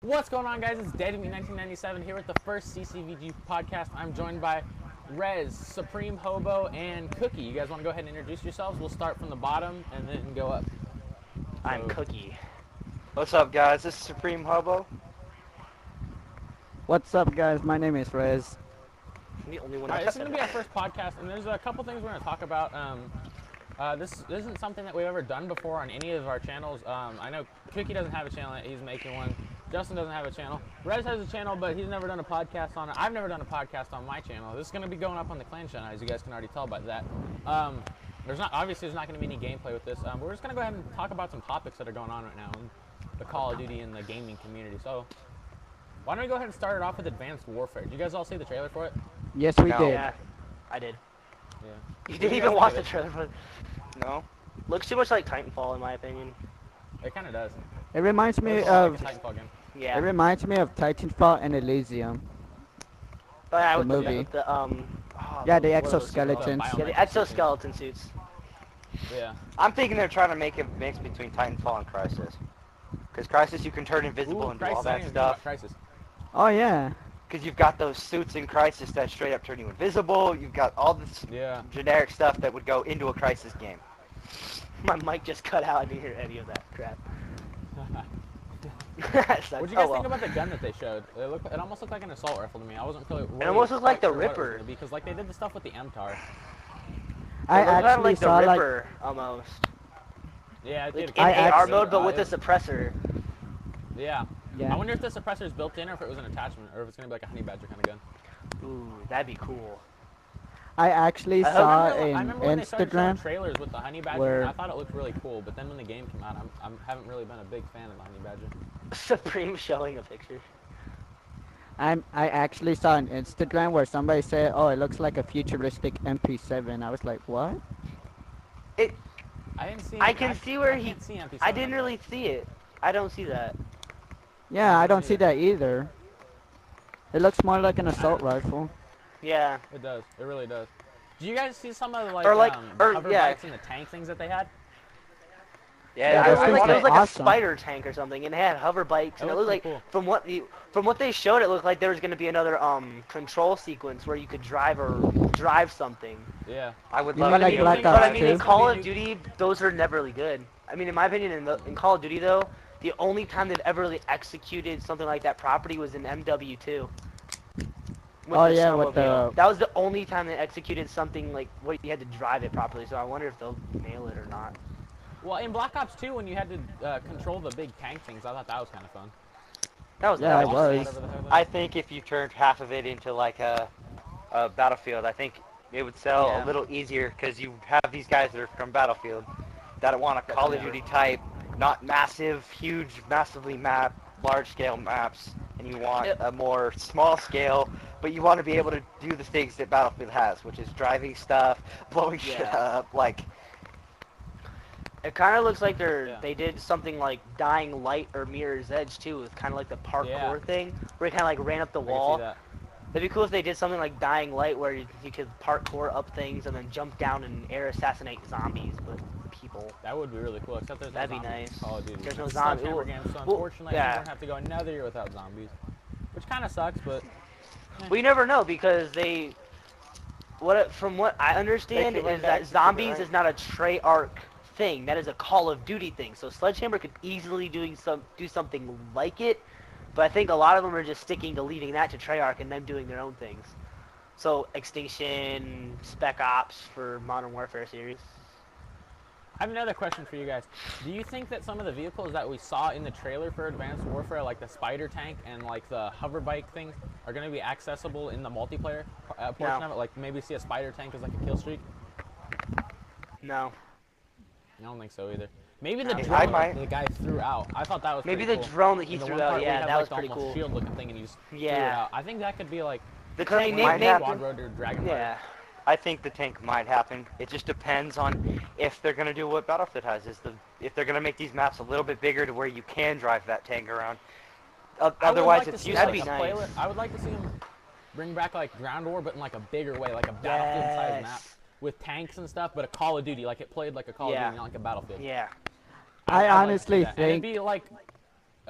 What's going on, guys? It's Deadmeat1997 here with the first CCVG podcast. I'm joined by Rez, Supreme Hobo, and Cookie. You guys want to go ahead and introduce yourselves? We'll start from the bottom and then go up. I'm Cookie. What's up, guys? This is Supreme Hobo. What's up, guys? My name is Rez. I'm the only one. Alright, this is going to be our first podcast, and there's a couple things we're going to talk about. This isn't something that we've ever done before on any of our channels. I know Cookie doesn't have a channel yet. He's making one. Justin doesn't have a channel. Rez has a channel, but he's never done a podcast on it. I've never done a podcast on my channel. This is going to be going up on the Clan channel, as you guys can already tell by that. Obviously there's not going to be any gameplay with this. But we're just going to go ahead and talk about some topics that are going on right now in the Call of Duty and the gaming community. So why don't we go ahead and start it off with Advanced Warfare? Did you guys all see the trailer for it? Yes, we did. Yeah, I did. Yeah. You didn't even watch the trailer for it. No? Looks too much like Titanfall, in my opinion. It kind of does. It reminds me It's of. like a Titanfall game. Yeah. It reminds me of Titanfall and Elysium. Oh, yeah, the with movie. With the Yeah, the what are those called? exoskeletons. Yeah, the exoskeleton suits. Yeah. I'm thinking they're trying to make a mix between Titanfall and Crysis. Because Crysis, you can turn invisible Ooh, and do all Crisis, I that didn't even think about stuff. Crisis. Oh yeah. Because you've got those suits in Crysis that straight up turn you invisible. You've got all this Yeah. generic stuff that would go into a Crysis game. My mic just cut out. I didn't hear any of that crap. What would you guys think about the gun that they showed? It almost looked like an assault rifle to me. I wasn't really almost looked like the sure what it was Ripper. gonna be, because like they did the stuff with the MTAR. I It looked actually like the saw like. Ripper, almost. Yeah, it Like did. in I AR actually- mode, but with a suppressor. Yeah. Yeah. I wonder if the suppressor is built in or if it was an attachment or if it's gonna be like a honey badger kind of gun. Ooh, that'd be cool. I actually I saw I in remember when they started showing Instagram. trailers with the honey badger. where- And I thought it looked really cool, but then when the game came out, I haven't really been a big fan of the honey badger. Supreme showing a picture. I actually saw on Instagram where somebody said, "Oh, it looks like a futuristic MP7." I was like, "What?" I didn't see. I can see where I he. can't see MP7 I didn't on there. really see it. I don't see that. Yeah, I don't see that either. It looks more like an assault rifle. Yeah. It does. It really does. Did you guys see some of the hover yeah. bikes and the tank things that they had? Yeah, it those was things like, it are was like awesome. a spider tank or something, and it had hover bikes, and That it looked looked like pretty cool. from what they showed, it looked like there was going to be another control sequence where you could drive something. Yeah. I would You love mean to like be Black able But to Ops I mean, in 2? Call of Duty, those are never really good. I mean, in my opinion, in Call of Duty though, the only time they've ever really executed something like that property was in MW2. Oh, yeah, with the- That was the only time they executed something like where you had to drive it properly. So I wonder if they'll nail it or not. Well, in Black Ops 2, when you had to control the big tank things, I thought that was kind of fun. That was Yeah, that it was was. Whatever the hell that I is. think if you turned half of it into like a Battlefield, I think it would sell Yeah. a little easier because you have these guys that are from Battlefield that want a Call of Yeah. Duty type, not massive, huge, massively large-scale maps, and you want Yep. a more small-scale, but you want to be able to do the things that Battlefield has, which is driving stuff, blowing shit Yeah. up, like. It kind of looks like Yeah. they did something like Dying Light or Mirror's Edge too, with kind of like the parkour Yeah. thing, where you kind of like ran up the I can see wall. that. It'd be cool if they did something like Dying Light, where you could parkour up things and then jump down and air assassinate zombies, but people. That would be really cool, except there's no That'd be zombies in nice. Call of Duty. There's no It's zombies. Sledgehammer Well, games, so well, unfortunately, yeah. you don't have to go another year without zombies. Which kind of sucks, but... Well, you never know because from what I understand They can is let that that zombies right. is not a Treyarch thing. That is a Call of Duty thing. So Sledgehammer could easily do something like it, but I think a lot of them are just sticking to leaving that to Treyarch and them doing their own things. So Extinction, Spec Ops for Modern Warfare series. I have another question for you guys. Do you think that some of the vehicles that we saw in the trailer for Advanced Warfare, like the spider tank and like the hover bike things, are going to be accessible in the multiplayer portion No. of it? Like maybe see a spider tank as like a kill streak? No. I don't think so either. Maybe the I drone might. that the guy threw out. I thought that was Maybe pretty the cool. drone that he And the threw one out, part where yeah, he had, that like, was the pretty almost cool. shield-looking thing, and he just threw it Yeah. out. I think that could be like Because I mean, Might they, happen. Squad Road or Dragon yeah. I think the tank might happen. It just depends on if they're gonna do what Battlefield has. If they're gonna make these maps a little bit bigger to where you can drive that tank around. Otherwise, it's useless. That'd be useless. nice. I would like to see him bring back like Ground War, but in like a bigger way, like a Battlefield-sized map Yes. with tanks and stuff, but a Call of Duty, like it played like a Call Yeah. of Duty, not like a Battlefield. Yeah. I I'd like to see honestly that. And it'd think. be like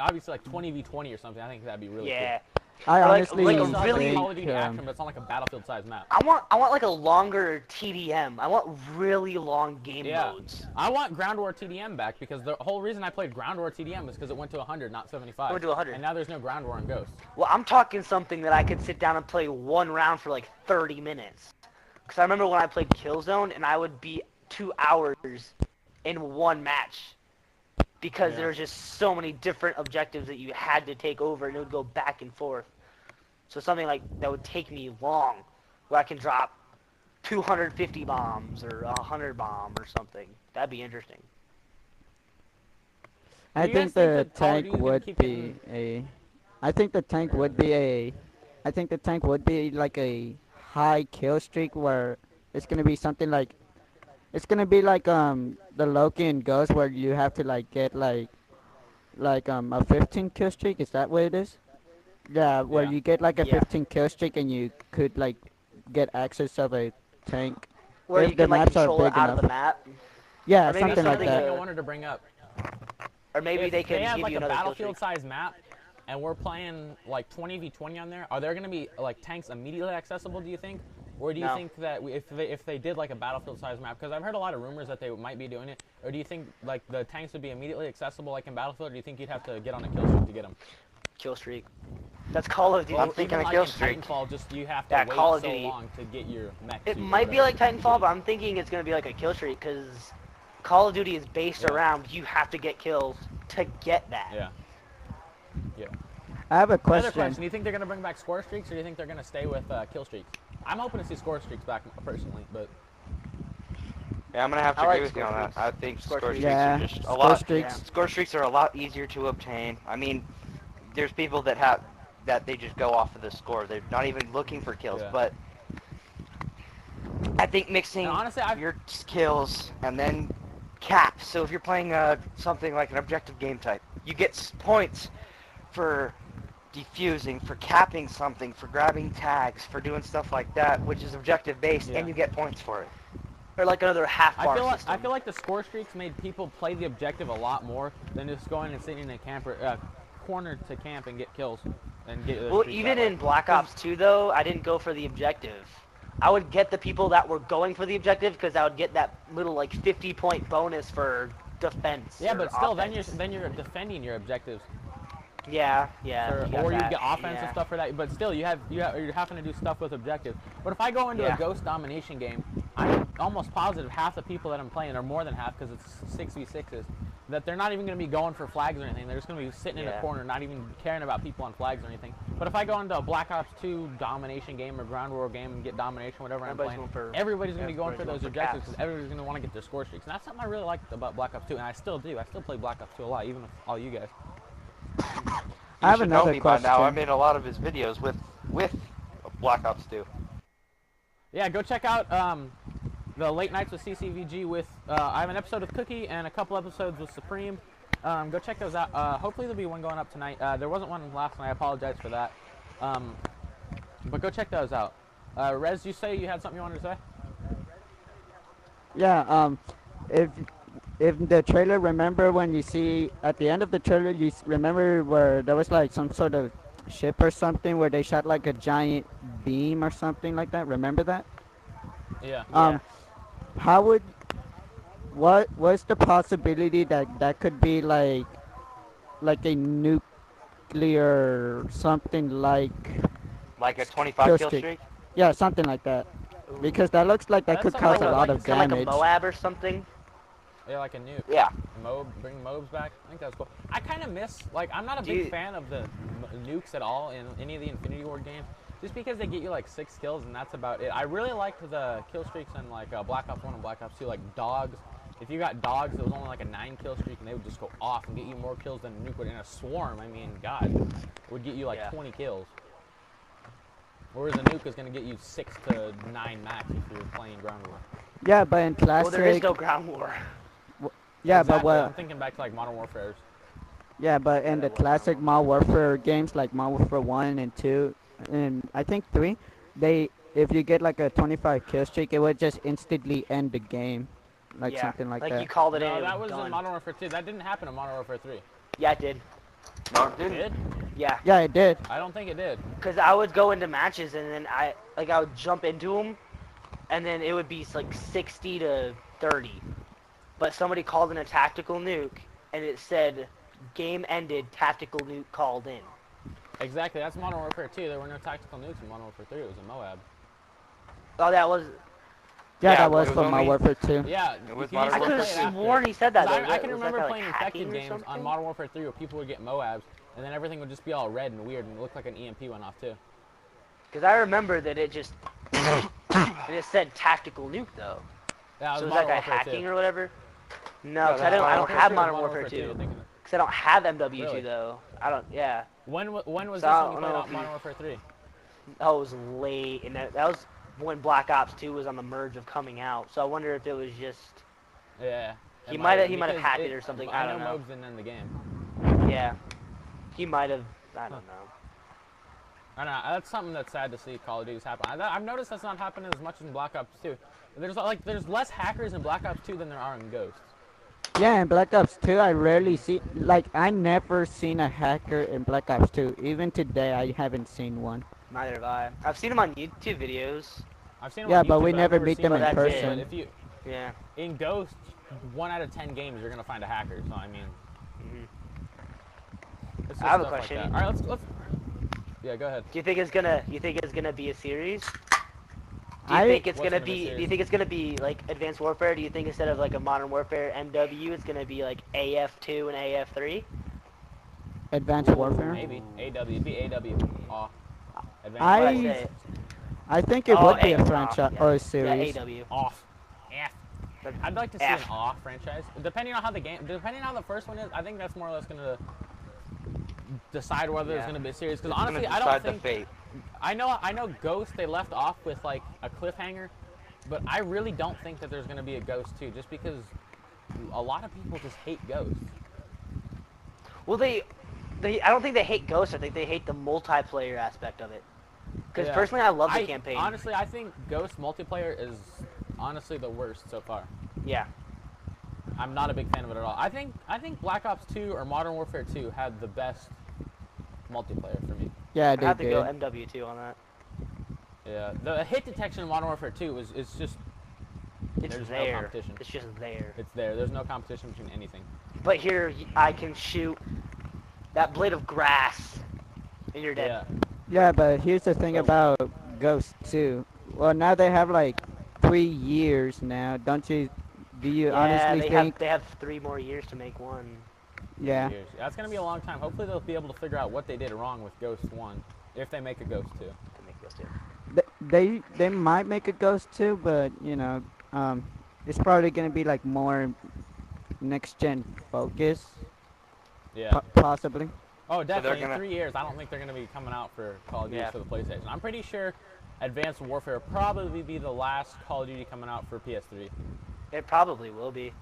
obviously like 20v20 or something. I think that'd be really Yeah. cool. I Or like- honestly like a It's really- like Call of think, Duty action, but it's on like a battlefield-sized map. I want like a longer TDM. I want really long game Yeah. modes. I want Ground War TDM back because the whole reason I played Ground War TDM is because it went to 100, not 75. It went to 100. And now there's no Ground War in Ghost. Well, I'm talking something that I could sit down and play one round for like 30 minutes. Because I remember when I played Killzone, and I would be 2 hours in one match. Because Yeah. there was just so many different objectives that you had to take over, and it would go back and forth. So something like that would take me long, where I can drop 250 bombs or 100 bomb or something. That'd be interesting. I Do you guys think the think that Call of tank Duty's gonna would keep be getting- a. I think the tank would be a. I think the tank would be like a high kill streak where it's gonna be something like. It's gonna be like the Loki and Ghost where you have to like get like a 15 kill streak. Is that what it is? Yeah, where Yeah. you get like a Yeah. 15 kill streak and you could like get access of a tank. Where If you the can like maps are control it big out of the enough. map. Yeah, Or maybe something like something that. I wanted to bring up. Or maybe If they can have give like you a another kill streak. battlefield-sized map, and we're playing like 20v20 on there, are there going to be like tanks immediately accessible? Do you think, or do you No. think that if they did like a battlefield-sized map? Because I've heard a lot of rumors that they might be doing it. Or do you think like the tanks would be immediately accessible like in Battlefield? Or do you think you'd have to get on a kill streak to get them? Kill streak. That's Call of Duty. I'm thinking Even a like kill in streak. Titanfall, just you have to Yeah, wait Call of so Duty. long to get your mech. It to might be like whatever. Titanfall, but I'm thinking it's going to be like a kill streak because Call of Duty is based Yeah. around you have to get kills to get that. Yeah. Yeah. I have a Another question. question: do you think they're going to bring back score streaks, or do you think they're going to stay with kill streaks? I'm hoping to see score streaks back personally, but Yeah, I'm gonna have to I like agree with you on score that. streaks. I think Score score streaks. streaks Yeah, are just a score lot. streaks. Score streaks are a lot easier to obtain. I mean, there's people that they just go off of the score. They're not even looking for kills. Yeah. But I think mixing And honestly, your kills and then caps. So if you're playing something like an objective game type, you get points for defusing, for capping something, for grabbing tags, for doing stuff like that, which is objective based, Yeah. and you get points for it. Or like another half bar I system. feel like the score streaks made people play the objective a lot more than just going and sitting in a corner to camp and get kills and get. Well, even in Black Ops 2 though, I didn't go for the objective. I would get the people that were going for the objective because I would get that little like 50-point bonus for defense. Yeah, or but still, offense. then you're defending your objectives, Yeah. or you that, get offense and yeah. stuff for that. But still, you're having to do stuff with objectives. But if I go into Yeah. a ghost domination game, I'm almost positive half the people that I'm playing, or more than half, because it's 6v6s, that they're not even going to be going for flags or anything. They're just going to be sitting in a Yeah. corner, not even caring about people on flags or anything. But if I go into a Black Ops 2 domination game or Ground War game and get domination, whatever I'm Everybody's playing, going for- everybody's going to be going for everybody's those going for objectives caps. because everybody's going to want to get their score streaks. And that's something I really liked about Black Ops 2, and I still do. I still play Black Ops 2 a lot, even with all you guys. I have You should know another me by now. I question. made a lot of his videos with Black Ops 2. Yeah, go check out the Late Nights with CCVG with, I have an episode with Cookie and a couple episodes with Supreme. Go check those out. Hopefully there'll be one going up tonight. There wasn't one last night. I apologize for that. But go check those out. Rez, you say you had something you wanted to say? Yeah, if the trailer, remember when you see at the end of the trailer, you remember where there was like some sort of ship or something where they shot like a giant beam or something like that. Remember that? Yeah. How would what's the possibility that could be like a nuclear something like Like a 25 Kill kill streak. streak? yeah something like that, because that looks like that That's could something cause I a would lot like of to see. Like a damage. Moab or something. Yeah, like a nuke. Yeah. Bring Mobs back. I think that's cool. I kind of miss, like, I'm not a Do big you- fan of the nukes at all in any of the Infinity Ward games, just because they get you like 6 kills and that's about it. I really liked the kill streaks in like Black Ops 1 and Black Ops 2, like dogs. If you got dogs, it was only like a 9 kill streak and they would just go off and get you more kills than a nuke would. In a swarm, I mean, God, it would get you like Yeah. 20 kills. Whereas a nuke is going to get you 6 to 9 max if you're playing Ground War. Yeah, but in Well, classic, there is no ground war. yeah, Exactly. but what? I'm thinking back to like Modern Warfare. Yeah, but in the that was classic Modern Warfare games like Modern Warfare 1 and 2, and I think 3, if you get like a 25 kill streak, it would just instantly end the game, like Yeah, something like like that. you called it in. No, it that was done. in Modern Warfare 2. That didn't happen in Modern Warfare 3. Yeah, it did. No, it It didn't. did? Yeah, Yeah, it did. I don't think it did. because I would go into matches and then I would jump into them, and then it would be like 60 to 30. But somebody called in a tactical nuke, and it said, "Game ended. Tactical nuke called in." Exactly. That's Modern Warfare 2. There were no tactical nukes in Modern Warfare 3. It was a Moab. Oh, that was. Yeah, Yeah, that was it was from Modern only- Warfare 2. Yeah, It was you Modern used I to could Warfare have play it after. sworn he said that. 'Cause Though. I can Was that remember kinda playing like infected hacking or games on something? Modern Warfare 3 where people would get Moabs, and then everything would just be all red and weird and look like an EMP went off too. Because I remember that it just it said tactical nuke though. Yeah, it So was was that Modern guy Warfare hacking 2. or whatever? No, No, 'cause that's I Modern don't Warfare have 2. Modern Modern Warfare Warfare 2, 2. you're thinking of. Because I don't have MW2 Really? though. I don't. Yeah. When was So this I when you don't played know out if Modern you- Warfare 3? That was late, and that was when Black Ops 2 was on the merge of coming out. So I wonder if it was just Yeah. He it might have because hacked it or something, I don't know. Moabs didn't end the game. yeah. He might have. I don't know. I don't know. That's something that's sad to see Call of Duty's happen. I've noticed that's not happening as much in Black Ops 2. There's less hackers in Black Ops 2 than there are in Ghost. Yeah, in Black Ops 2, I rarely see, like, I never seen a hacker in Black Ops 2. Even today, I haven't seen one. Neither have I. I've seen him on YouTube videos. I've seen them Yeah, on but YouTube, we I've never never meet seen them in that's it. But person. if you Yeah. in Ghost, 1 out of 10 games you're gonna find a hacker. So I mean, Mhm. it's just I have a stuff like question. that. All right, let's. Yeah, go ahead. Do you think it's gonna be a series? Do you I- think it's What's gonna gonna be a be? Do you series? think it's gonna be like Advanced Warfare? Do you think instead of like a Modern Warfare MW, it's gonna be like AF2 and AF3? Advanced Warfare? Maybe AW. It'd be AW. Aw. Advanced I- What'd Warfare. say? I think it Oh, would be a A- franchise yeah. or a Yeah, series. AW. Off. F. I'd like to see F. an off franchise. Depending on how the first one is, I think that's more or less gonna decide whether it's Yeah. gonna be a series. Because It's gonna honestly, I decide don't think the fate. I know Ghost they left off with like a cliffhanger, but I really don't think that there's gonna be a Ghost 2, just because a lot of people just hate Ghost. Well, I don't think they hate Ghost. I think they hate the multiplayer aspect of it. Because Yeah. personally, I love the campaign. Honestly, I think Ghost multiplayer is honestly the worst so far. Yeah. I'm not a big fan of it at all. I think Black Ops 2 or Modern Warfare 2 had the best multiplayer for me. Yeah, I they have to go did. MW2 on that. Yeah, the hit detection in Modern Warfare 2 is just It's There's no there. competition. It's just there. it's there. There's no competition between anything. But here, I can shoot that blade of grass, and you're dead. Yeah. Yeah, but here's the thing about Ghost 2. Well, now they have like 3 years now. Do you Yeah, honestly think? they have 3 more years to make one. Yeah. Years. That's gonna be a long time. Hopefully they'll be able to figure out what they did wrong with Ghost 1, if they make a Ghost 2. To make this too. They might make a Ghost 2, but you know, it's probably gonna be like more next gen focus, Yeah. possibly. Oh, definitely. gonna- In 3 years, I don't think they're going to be coming out for Call of Duty Yeah. for the PlayStation. I'm pretty sure Advanced Warfare will probably be the last Call of Duty coming out for PS3. It probably will be.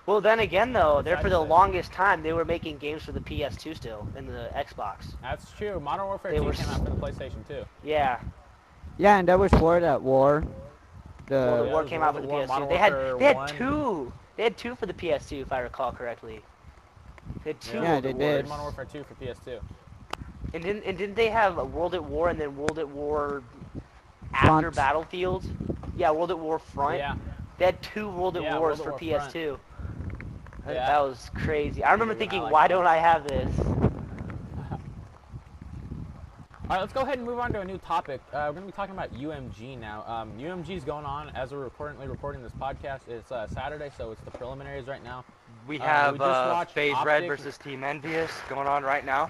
Well, then again, though, there for the Exactly. longest time they were making games for the PS2 still and the Xbox. That's true. Modern Warfare They 2 were came out for the PlayStation 2. Yeah, Yeah, and that was World at War. The World yeah, at War it came was out for the World at War, PS2. Modern They had Warfare 1. two. They had 2 for the PS2, if I recall correctly. They had 2 Yeah, World they at did. Wars. Modern Warfare 2 for PS2. And didn't they have a World at War and then World at War after Front. Battlefield? Yeah, World at War Front. Yeah. They had 2 World at Yeah, Wars World for at War PS2. Yeah. That was crazy. I remember Yeah, I thinking, like why that. don't I have this? All right, let's go ahead and move on to a new topic. We're going to be talking about UMG now. UMG is going on as we're currently recording this podcast. It's Saturday, so it's the preliminaries right now. We we have just watched FaZe Red Optic- versus Team Envious going on right now.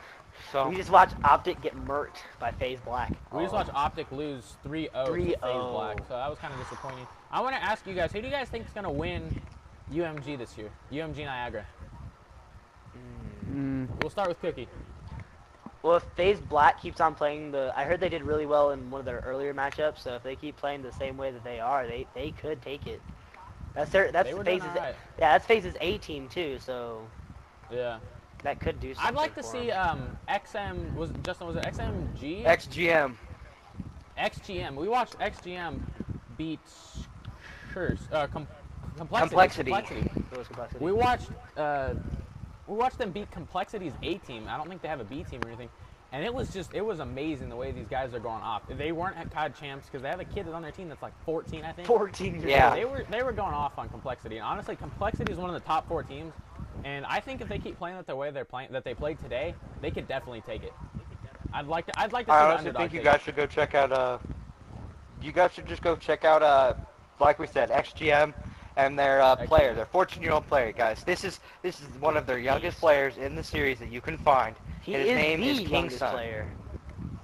So We just watched Optic get murked by FaZe Black. We just watched Optic lose 3-0 to FaZe 3-0. Black, so that was kind of disappointing. I want to ask you guys, who do you guys think is going to win UMG this year? UMG Niagara. We'll start with Cookie. Well, if FaZe Black keeps on playing I heard they did really well in one of their earlier matchups, so if they keep playing the same way that they are, they could take it. That's They were doing FaZe's, alright. yeah, that's FaZe's A team too, so Yeah. that could do something. I'd like to for see 'em. XM, was it XMG? XGM. XGM. We watched XGM beat Complexity. Complexity. It was Complexity. We watched we watched them beat Complexity's A team. I don't think they have a B team or anything. And it was amazing the way these guys are going off. They weren't at COD champs because they have a kid on their team that's like 14, I think. 14 years Yeah. old. They were going off on Complexity. And honestly, Complexity is one of the top 4 teams. And I think if they keep playing it the way they're playing that they played today, they could definitely take it. I'd like to see I the honestly underdog think you take guys it. should go check out. You guys should just go check out. Like we said, XGM and their player, their 14-year-old player, guys. This is one of their youngest players in the series that you can find. He and his is name the is youngest Kingston. player.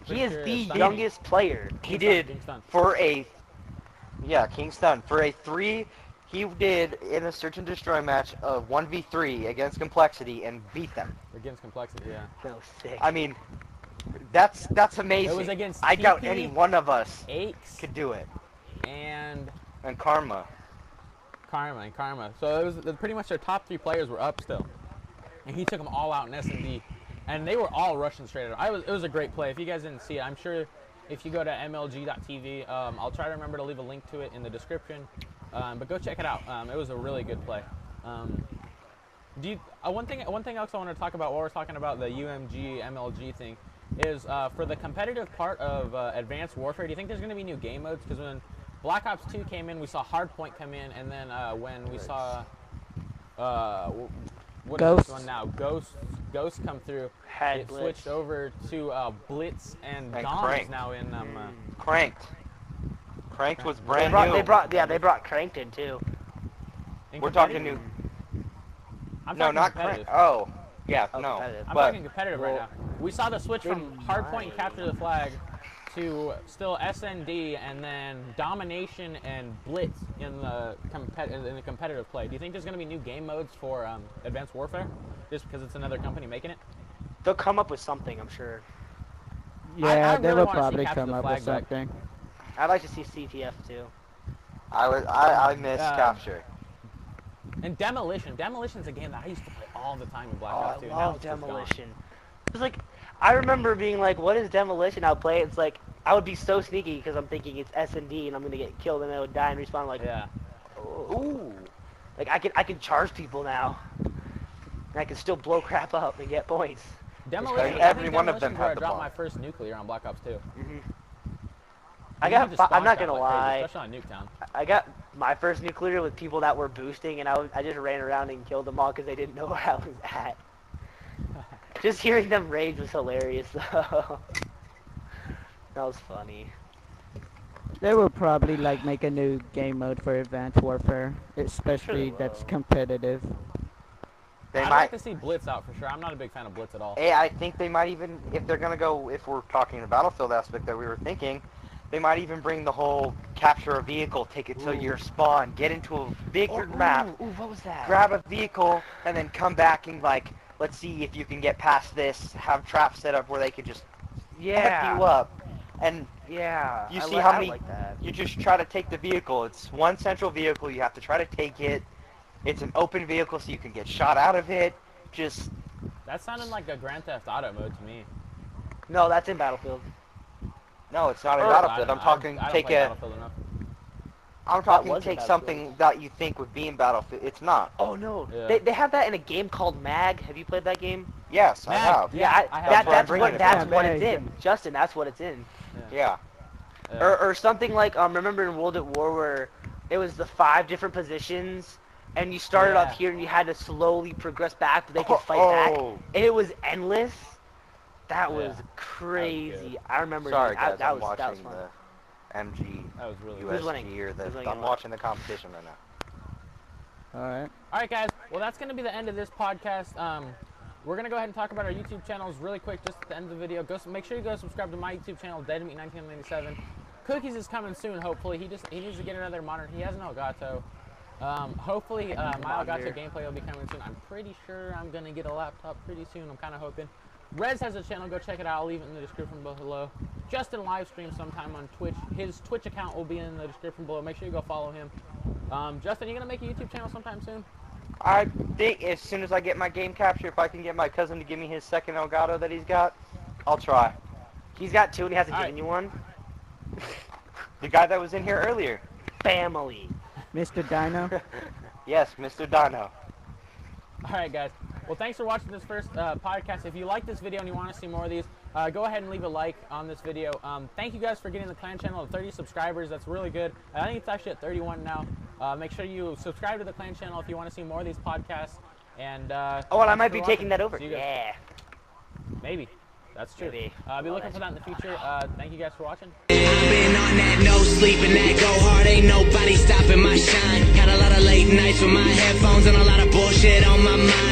He Pretty is sure the it's Stun. youngest player. He Kingston, did Kingston. for a Kingston for a 3. He did in a search and destroy match of 1v3 against Complexity and beat them. Against Complexity, yeah. That was sick. I mean, that's amazing. It was against I doubt TP, any one of us Aches, could do it. and And Karma. Karma. So it was pretty much their top 3 players were up still, and he took them all out in S&D, and they were all rushing straight at him. It was a great play. If you guys didn't see it, I'm sure if you go to mlg.tv, I'll try to remember to leave a link to it in the description, but go check it out. It was a really good play. One thing else I want to talk about while we're talking about the UMG MLG thing is for the competitive part of Advanced Warfare. Do you think there's going to be new game modes? Because when Black Ops 2 came in, we saw Hardpoint come in, and then when we saw what is this one now? Ghost come through. It Blitz. switched over to Blitz and Dom is Cranked. now in. Cranked. Cranked was They brand brought, new. they brought Cranked in too. in We're talking competitive. new. I'm No, talking not competitive. Cranked. Oh, yeah, Oh, no. competitive. I'm But talking competitive right now. We saw the switch from Hardpoint Capture the Flag to still SND and then Domination and Blitz in the competitive play. Do you think there's going to be new game modes for Advanced Warfare? Just because it's another company making it? They'll come up with something, I'm sure. Yeah, I they really will wanna see probably Capture come the up with Flag back. something. I'd like to see CTF too. I miss Capture. And Demolition. Demolition's a game that I used to play all the time in Black Oh, Ops I 2. Now love it's just gone. Demolition. It was like, I remember being like, what is Demolition? I'll play it. It's like, I would be so sneaky because I'm thinking it's S&D and I'm going to get killed and I would die and respawn. Like, Yeah. ooh. Like, I can charge people now. And I can still blow crap up and get points. Demolition. Every I think one of them Demolition's where had I the dropped bomb. my first nuclear on Black Ops 2. I'm not gonna lie. Especially on Nuketown. I got my first nuclear with people that were boosting, and I just ran around and killed them all because they didn't know where I was at. Just hearing them rage was hilarious, though. That was funny. They will probably like make a new game mode for Advanced Warfare, especially will. that's competitive. They I'd might. like to see Blitz out for sure. I'm not a big fan of Blitz at all. I think they might even, if they're gonna go, if we're talking the battlefield aspect that we were thinking, they might even bring the whole capture a vehicle, take it to your spawn, get into a bigger map, Ooh, what was that? grab a vehicle, and then come back and like, let's see if you can get past this. Have traps set up where they could just F you up, and Yeah. you I see li- how I many. like that. You just try to take the vehicle. It's one central vehicle. You have to try to take it. It's an open vehicle, so you can get shot out of it. Just That sounded like a Grand Theft Auto mode to me. No, that's in Battlefield. no, it's not a Or- battlefield. I'm talking I don't take play a. Battlefield enough. I'm talking was in take Battlefield. something that you think would be in Battlefield. It's not. Oh no, Yeah. they have that in a game called Mag. Have you played that game? Yes, I Mag. have. Yeah, I have. that's bringing what it that's back. what it's Yeah, in. Justin, that's what it's in. Yeah. Yeah. Or something like remember in World at War where it was the 5 different positions and you started Yeah. off here and you had to slowly progress back but they could fight back Oh. and it was endless. That Yeah. was crazy. I remember Sorry, that, guys. that I'm was watching fun. the MG That was really Who's good. winning? or the. Who's winning I'm what? watching the competition right now. Alright. All right, guys. Well, that's going to be the end of this podcast. We're going to go ahead and talk about our YouTube channels really quick just at the end of the video. Make sure you go subscribe to my YouTube channel, DeadMeat1997. Cookies is coming soon, hopefully. He needs to get another monitor. He has an Elgato. Hopefully, my Elgato gameplay will be coming soon. I'm pretty sure I'm going to get a laptop pretty soon. I'm kind of hoping. Rez has a channel. Go check it out. I'll leave it in the description below. Justin live streams sometime on Twitch. His Twitch account will be in the description below. Make sure you go follow him. Justin, you going to make a YouTube channel sometime soon? I think as soon as I get my game capture, if I can get my cousin to give me his second Elgato that he's got, I'll try. He's got 2 and he hasn't All given you one. The guy that was in here earlier. Family. Mr. Dino? Yes, Mr. Dino. All right, guys. Well, thanks for watching this first podcast. If you like this video and you want to see more of these, go ahead and leave a like on this video. Thank you guys for getting the clan channel to 30 subscribers. That's really good. I think it's actually at 31 now. Make sure you subscribe to the clan channel if you want to see more of these podcasts. And oh, well, I might be taking that over. Yeah. Maybe. That's true. Maybe. I'll be looking for that in the future. Thank you guys for watching. I've been on that no sleep and that go hard, ain't nobody stopping my shine. Had a lot of late nights with my headphones and a lot of bullshit on my mind.